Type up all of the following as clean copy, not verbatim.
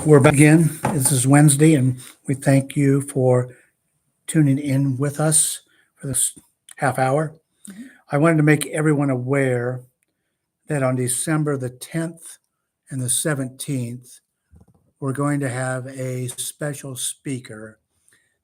We're back again. This is Wednesday, and we thank you for tuning in with us for this half hour. I wanted to make everyone aware that on December the 10th and the 17th, we're going to have a special speaker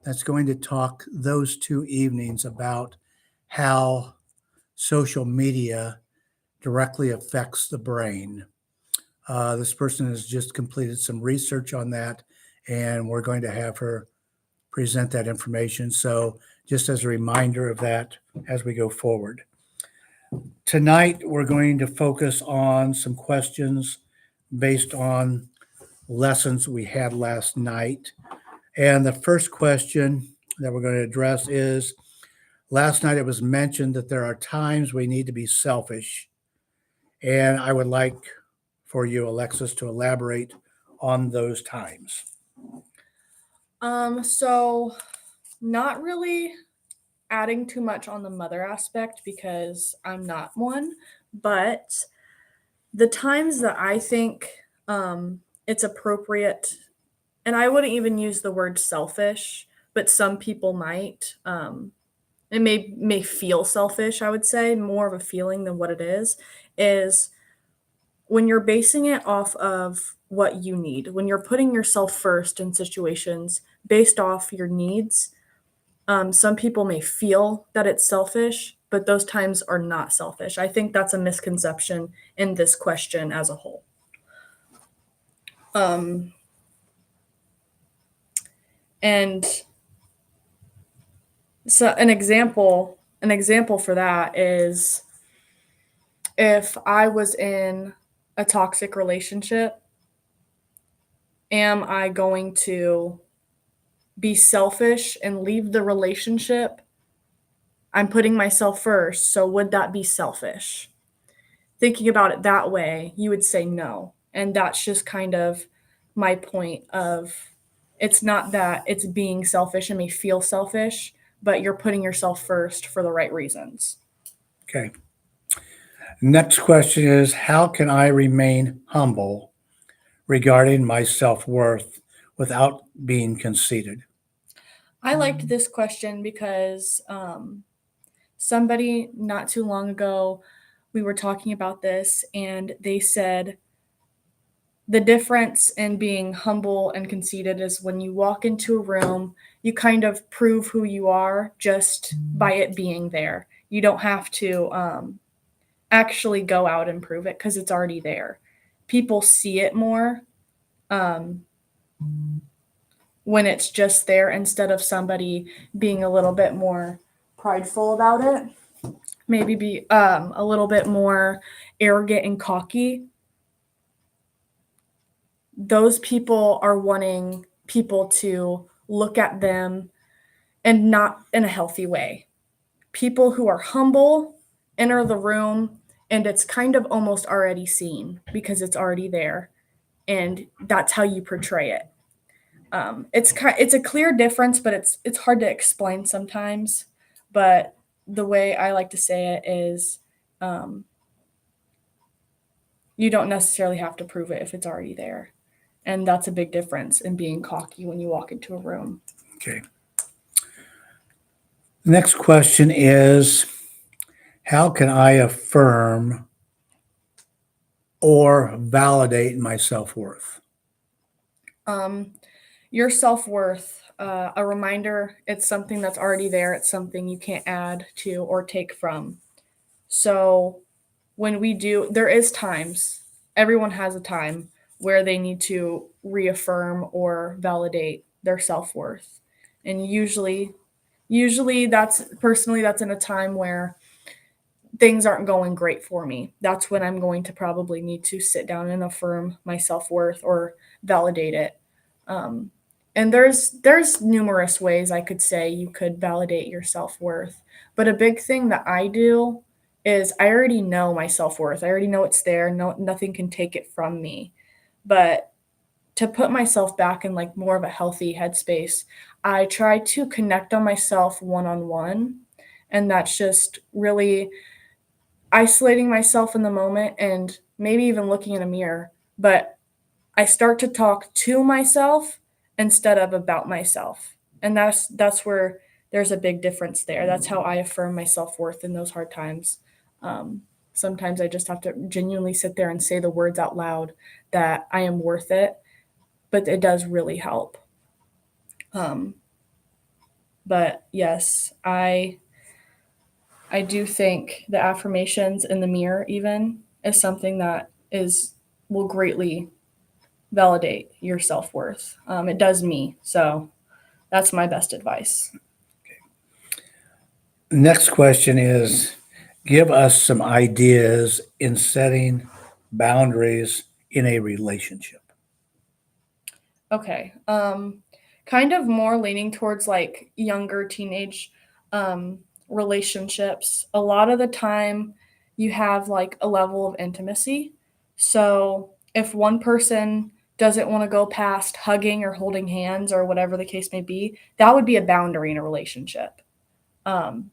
that's going to talk those 2 evenings about how social media directly affects the brain. This person has just completed some research on that, and we're going to have her present that information. So, just as a reminder of that as we go forward. Tonight, we're going to focus on some questions based on lessons we had last night. And the first question that we're going to address is last night it was mentioned that there are times we need to be selfish. And I would like for you, Alexis, to elaborate on those times. So not really adding too much on the mother aspect because I'm not one, but the times that I think it's appropriate, and I wouldn't even use the word selfish, but some people might. It may feel selfish, I would say, more of a feeling than what it is when you're basing it off of what you need, when you're putting yourself first in situations based off your needs. Some people may feel that it's selfish, but those times are not selfish. I think that's a misconception in this question as a whole. And so an example for that is if I was in a toxic relationship, am I going to be selfish and leave the relationship? I'm putting myself first, so would that be selfish? Thinking about it that way, you would say no. And that's just kind of my point of it's not that it's being selfish and may feel selfish, but you're putting yourself first for the right reasons. Okay. Next question is how can I remain humble regarding my self worth without being conceited? I liked this question because somebody not too long ago, we were talking about this, and they said the difference in being humble and conceited is when you walk into a room, you kind of prove who you are just by it being there. You don't have to actually go out and prove it because it's already there. People see it more when it's just there instead of somebody being a little bit more prideful about it. Maybe be a little bit more arrogant and cocky. Those people are wanting people to look at them and not in a healthy way. People who are humble enter the room and it's kind of almost already seen because it's already there, and that's how you portray it. It's a clear difference, but it's hard to explain sometimes. But the way I like to say it is, um, you don't necessarily have to prove it if it's already there. And that's a big difference in being cocky when you walk into a room. Okay. The next question is how can I affirm or validate my self worth? Um, your self worth, a reminder, it's something that's already there. It's something you can't add to or take from. So when we do, there is times, everyone has a time where they need to reaffirm or validate their self worth. And usually that's in a time where things aren't going great for me. That's when I'm going to probably need to sit down and affirm my self-worth or validate it. Um, and there's numerous ways I could say you could validate your self-worth. But a big thing that I do is I already know my self-worth. I already know it's there. No, nothing can take it from me. But to put myself back in like more of a healthy headspace, I try to connect on myself one on one. And that's just really isolating myself in the moment and maybe even looking in a mirror. But I start to talk to myself instead of about myself. And that's where there's a big difference there. That's how I affirm my self-worth in those hard times. Um, Sometimes I just have to genuinely sit there and say the words out loud that I am worth it, but it does really help. Um, but yes, I do think the affirmations in the mirror even is something that is will greatly validate your self-worth. It does me. So that's my best advice. Next question is, give us some ideas in setting boundaries in a relationship. Okay. Kind of more leaning towards like younger teenage um relationships. A lot of the time you have like a level of intimacy. So if one person doesn't want to go past hugging or holding hands or whatever the case may be, that would be a boundary in a relationship. Um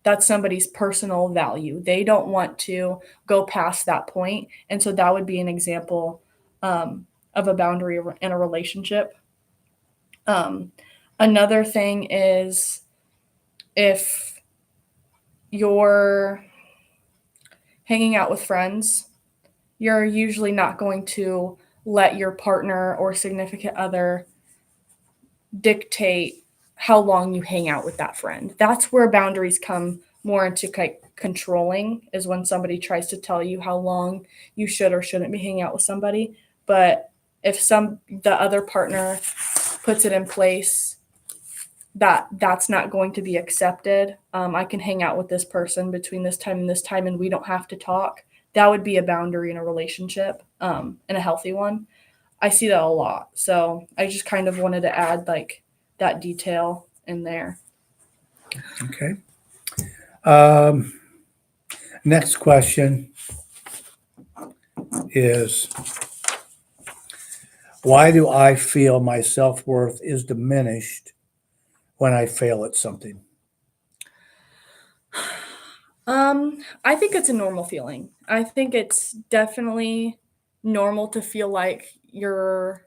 that's somebody's personal value. They don't want to go past that point. And so that would be an example of a boundary in a relationship. Um, Another thing is if you're hanging out with friends, you're usually not going to let your partner or significant other dictate how long you hang out with that friend. That's where boundaries come more into controlling, is when somebody tries to tell you how long you should or shouldn't be hanging out with somebody. But if the other partner puts it in place that that's not going to be accepted, I can hang out with this person between this time and this time and we don't have to talk. That would be a boundary in a relationship, and a healthy one. I see that a lot. So I just kind of wanted to add like that detail in there. Okay. Um, Next question is, why do I feel my self worth is diminished when I fail at something? I think it's a normal feeling. I think it's definitely normal to feel like your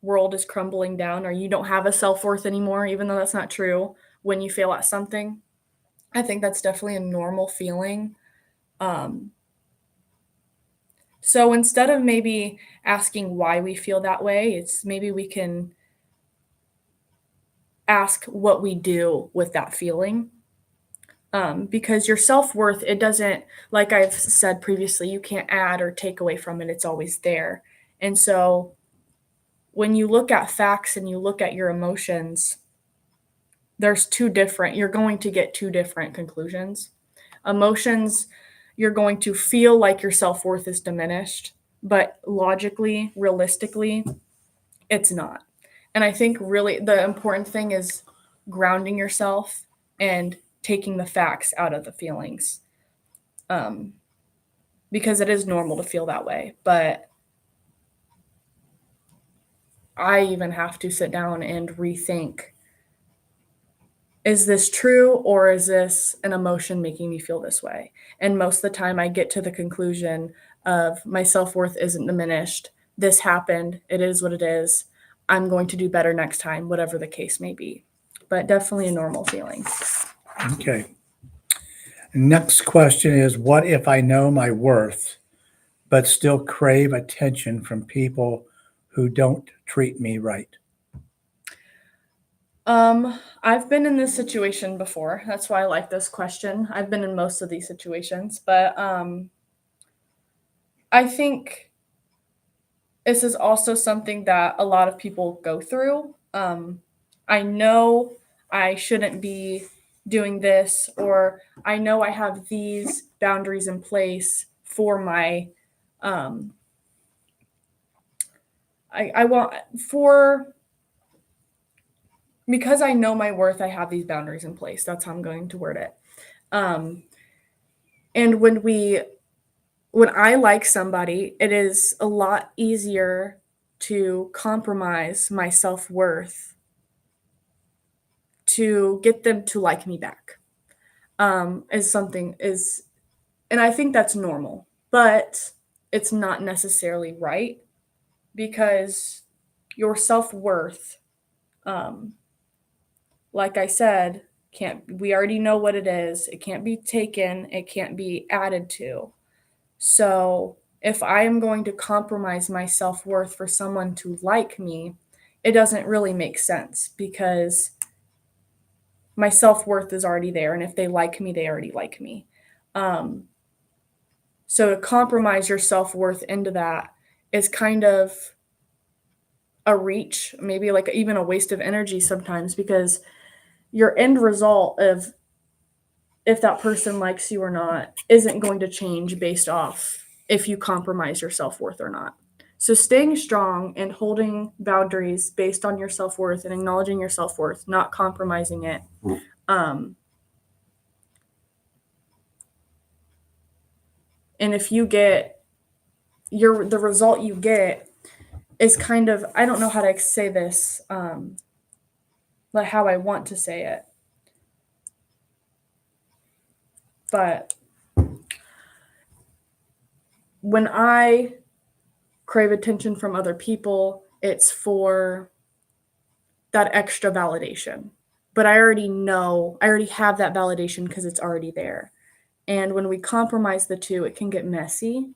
world is crumbling down or you don't have a self-worth anymore, even though that's not true when you fail at something. I think that's definitely a normal feeling. Um, so instead of maybe asking why we feel that way, it's maybe we can ask what we do with that feeling. Because your self worth, it doesn't, like I've said previously, you can't add or take away from it. It's always there. And so when you look at facts and you look at your emotions, you're going to get two different conclusions. Emotions, you're going to feel like your self worth is diminished, but logically, realistically, it's not. And I think really the important thing is grounding yourself and taking the facts out of the feelings. Um, because it is normal to feel that way. But I even have to sit down and rethink, is this true or is this an emotion making me feel this way? And most of the time, I get to the conclusion of my self worth isn't diminished. This happened. It is what it is. I'm going to do better next time, whatever the case may be. But definitely a normal feeling. Okay. Next question is, what if I know my worth, but still crave attention from people who don't treat me right? I've been in this situation before. That's why I like this question. I've been in most of these situations, but I think this is also something that a lot of people go through. I know I shouldn't be doing this, or I know I have these boundaries in place for my, um, I want, for, because I know my worth, I have these boundaries in place. That's how I'm going to word it. Um, and when I like somebody, it is a lot easier to compromise my self worth to get them to like me back. Is something is, and I think that's normal, but it's not necessarily right. because your self-worth, like I said, we already know what it is. It can't be taken, it can't be added to. So if I am going to compromise my self-worth for someone to like me, it doesn't really make sense because my self-worth is already there, and if they like me, they already like me. So to compromise your self-worth into that is kind of a reach, maybe like even a waste of energy sometimes, because your end result of if that person likes you or not isn't going to change based off if you compromise your self-worth or not. So staying strong and holding boundaries based on your self-worth and acknowledging your self-worth, not compromising it. And if you get the result you get is kind of, I don't know how to say this, like how I want to say it, but when I crave attention from other people, it's for that extra validation. But I already have that validation because it's already there. And when we compromise the two, it can get messy.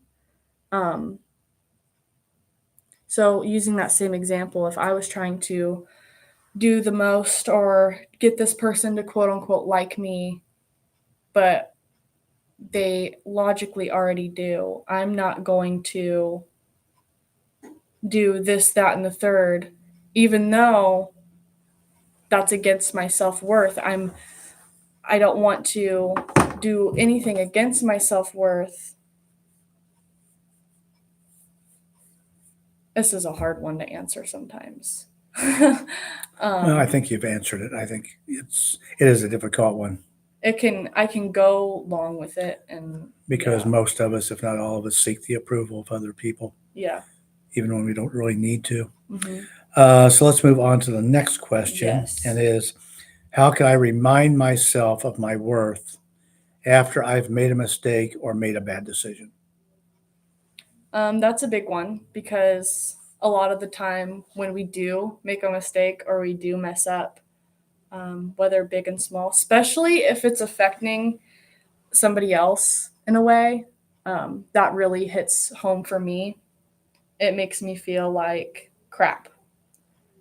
So, using that same example, if I was trying to do the most or get this person to quote unquote like me, but they logically already do, I'm not going to do this, that, and the third, even though that's against my self-worth. I don't want to do anything against my self-worth. This is a hard one to answer sometimes. Well, I think you've answered it. I think it is a difficult one I can go long with it, and because yeah. most of us, if not all of us, seek the approval of other people, Yeah. even when we don't really need to. Mm-hmm. So let's move on to the next question. Yes. And it is, how can I remind myself of my worth after I've made a mistake or made a bad decision? That's a big one because a lot of the time when we do make a mistake or we do mess up, whether big and small, especially if it's affecting somebody else in a way, that really hits home for me. It makes me feel like crap.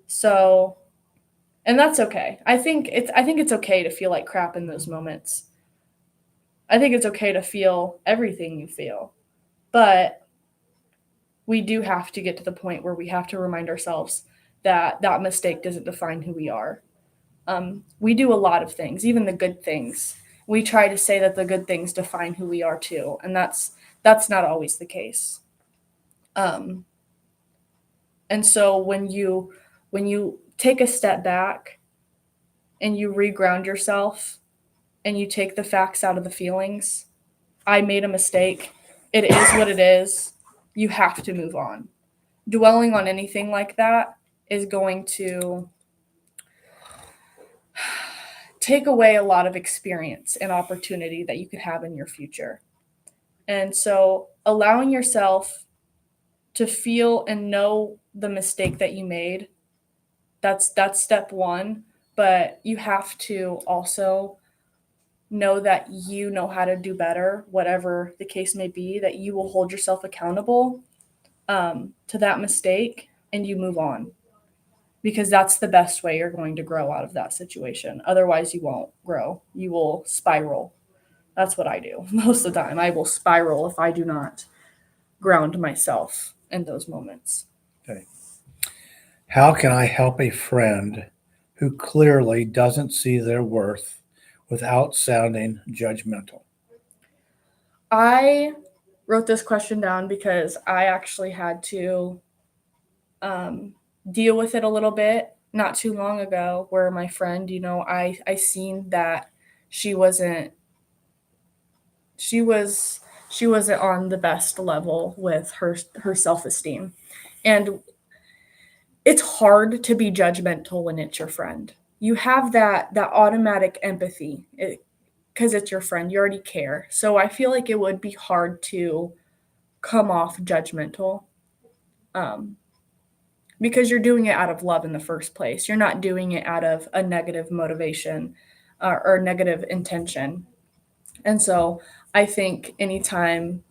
So, and that's okay. I think it's okay to feel like crap in those moments. I think it's okay to feel everything you feel. But we do have to get to the point where we have to remind ourselves that that mistake doesn't define who we are. We do a lot of things, even the good things. We try to say that the good things define who we are too, and that's not always the case. Um, and so when you take a step back and you reground yourself and you take the facts out of the feelings, I made a mistake. It is what it is. You have to move on. Dwelling on anything like that is going to take away a lot of experience and opportunity that you could have in your future. And so allowing yourself to feel and know the mistake that you made, that's step 1, but you have to also know that you know how to do better, whatever the case may be, that you will hold yourself accountable to that mistake and you move on, because that's the best way you're going to grow out of that situation. Otherwise, you won't grow. You will spiral. That's what I do most of the time. I will spiral if I do not ground myself in those moments. Okay. How can I help a friend who clearly doesn't see their worth without sounding judgmental? I wrote this question down because I actually had to deal with it a little bit not too long ago, where my friend, I seen that she wasn't she was she wasn't on the best level with her self-esteem. And it's hard to be judgmental when it's your friend. You have that automatic empathy because it's your friend. You already care. So I feel like it would be hard to come off judgmental. Um, because you're doing it out of love in the first place. You're not doing it out of a negative motivation or negative intention. And so I think anytime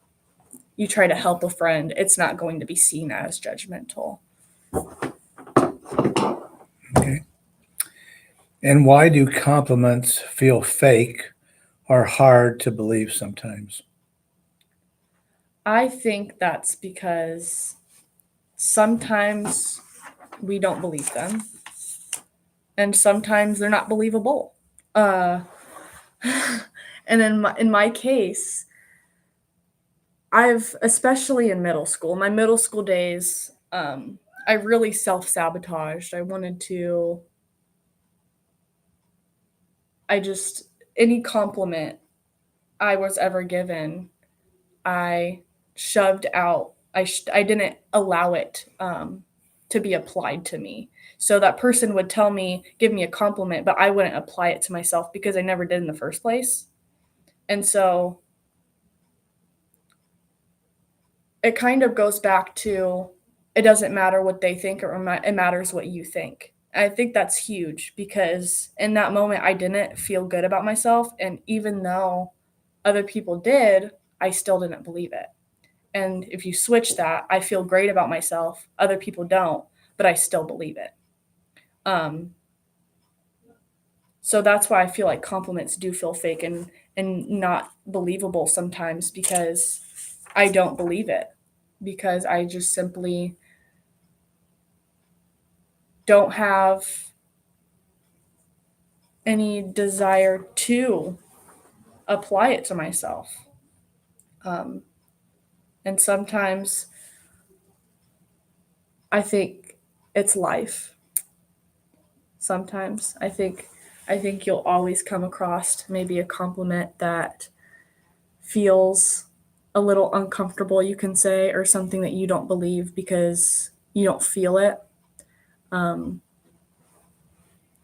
you try to help a friend, it's not going to be seen as judgmental. Okay. And why do compliments feel fake or hard to believe sometimes? I think that's because sometimes we don't believe them, and sometimes they're not believable. Uh, and in my case, I've, especially in middle school, my middle school days, I really self-sabotaged. I just, any compliment I was ever given, I shoved out. I didn't allow it to be applied to me. So that person would give me a compliment, but I wouldn't apply it to myself because I never did in the first place. And so it kind of goes back to, it doesn't matter what they think, it matters what you think. I think that's huge because in that moment I didn't feel good about myself, and even though other people did, I still didn't believe it. And if you switch that, I feel great about myself, other people don't, but I still believe it. So that's why I feel like compliments do feel fake and not believable sometimes, because I don't believe it, because I just simply don't have any desire to apply it to myself. And sometimes I think it's life. Sometimes I think you'll always come across maybe a compliment that feels a little uncomfortable, you can say, or something that you don't believe because you don't feel it. And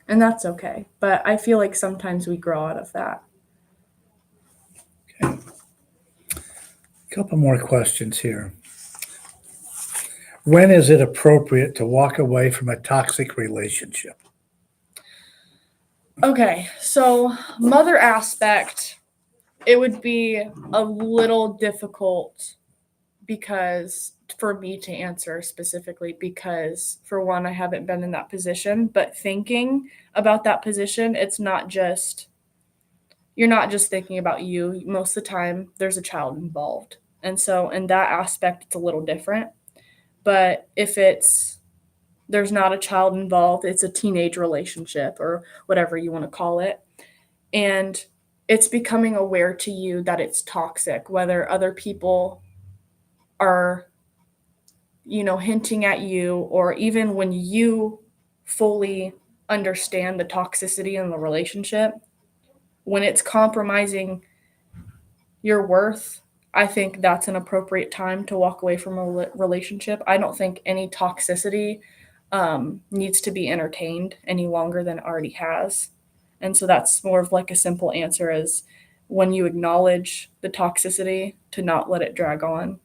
that's okay. But I feel like sometimes we grow out of that. Okay. A couple more questions here. When is it appropriate to walk away from a toxic relationship? Okay, so mother aspect, it would be a little difficult because for me to answer specifically, because for one, I haven't been in that position, but thinking about that position, you're not just thinking about you. Most of the time there's a child involved. And so in that aspect, it's a little different. But if there's not a child involved, it's a teenage relationship or whatever you want to call it, and it's becoming aware to you that it's toxic, whether other people are, hinting at you, or even when you fully understand the toxicity in the relationship, when it's compromising your worth, I think that's an appropriate time to walk away from a relationship. I don't think any toxicity needs to be entertained any longer than it already has. And so that's more of like a simple answer, is when you acknowledge the toxicity, to not let it drag on,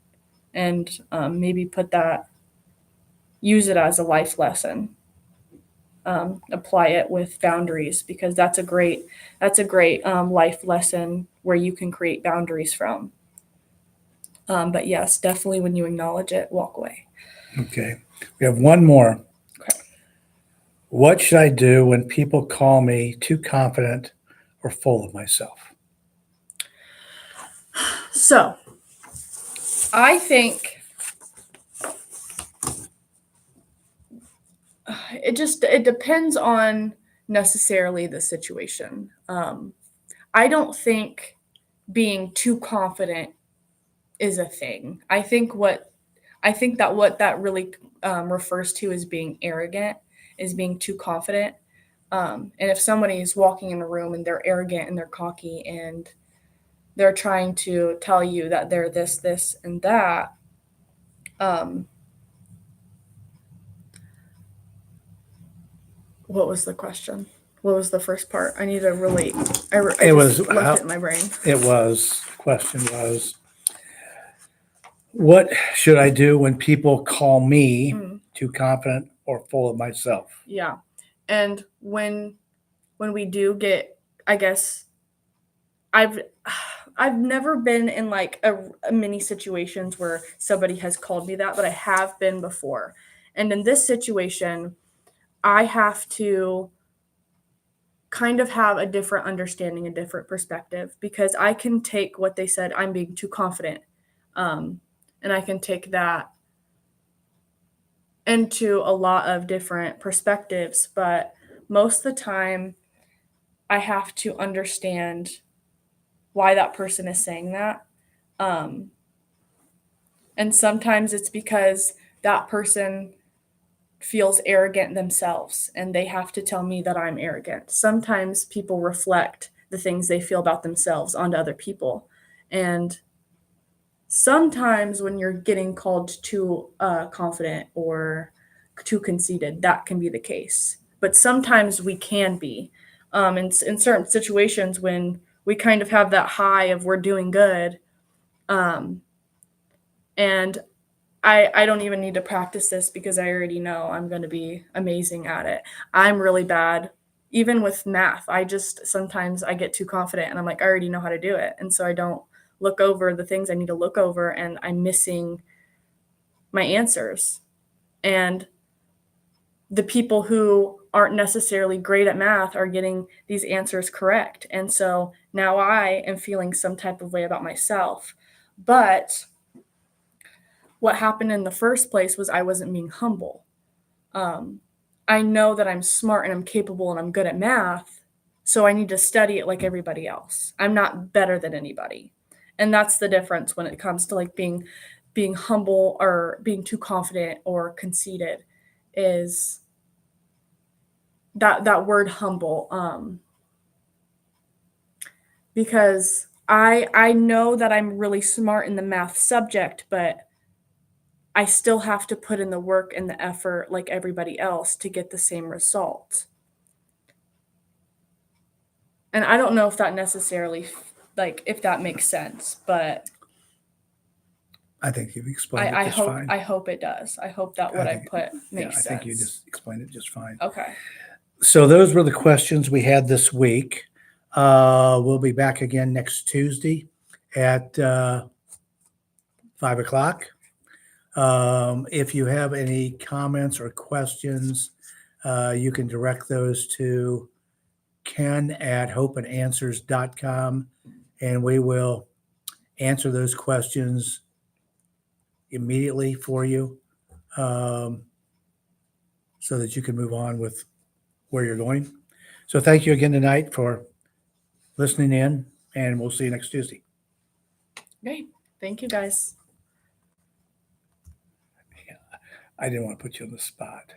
and maybe use it as a life lesson. Apply it with boundaries, because that's a great life lesson where you can create boundaries from. But yes, definitely when you acknowledge it, walk away. Okay. We have one more. Okay. What should I do when people call me too confident or full of myself? So I think it depends on necessarily the situation. I don't think being too confident is a thing. I think that what that really refers to is being arrogant, is being too confident. And if somebody is walking in a room and they're arrogant and they're cocky and they're trying to tell you that they're this, and that, what was the question? What was the first part? I need to really, left it in my brain. Question was, what should I do when people call me too confident or full of myself. Yeah. And when we do get, I guess I've never been in like a many situations where somebody has called me that, but I have been before. And in this situation, I have to kind of have a different understanding, a different perspective, because I can take what they said, I'm being too confident. And I can take that into a lot of different perspectives, but most of the time I have to understand why that person is saying that. Um, and sometimes it's because that person feels arrogant themselves and they have to tell me that I'm arrogant. Sometimes people reflect the things they feel about themselves onto other people. And sometimes when you're getting called too confident or too conceited, that can be the case. But sometimes we can be. In certain situations when we kind of have that high of we're doing good. And I don't even need to practice this because I already know I'm going to be amazing at it. I'm really bad. Even with math, sometimes I get too confident and I'm like, I already know how to do it. And so I don't look over the things I need to look over and I'm missing my answers. And the people who aren't necessarily great at math are getting these answers correct. And so now I am feeling some type of way about myself. But what happened in the first place was I wasn't being humble. I know that I'm smart and I'm capable and I'm good at math, so I need to study it like everybody else. I'm not better than anybody. And that's the difference when it comes to like being humble or being too confident or conceited is that word humble. Because I know that I'm really smart in the math subject, but I still have to put in the work and the effort like everybody else to get the same result. And I don't know if that necessarily, like, if that makes sense, but I think you've explained it just fine. I hope it does. I hope that what I think- put makes I sense. think you just explained it just fine. Okay. So those were the questions we had this week. We'll be back again next Tuesday at 5 o'clock. If you have any comments or questions, you can direct those to ken@hopeandanswers.com, and we will answer those questions immediately for you, so that you can move on with where you're going. So thank you again tonight for listening in, and we'll see you next Tuesday. Great. Thank you guys. I didn't want to put you on the spot.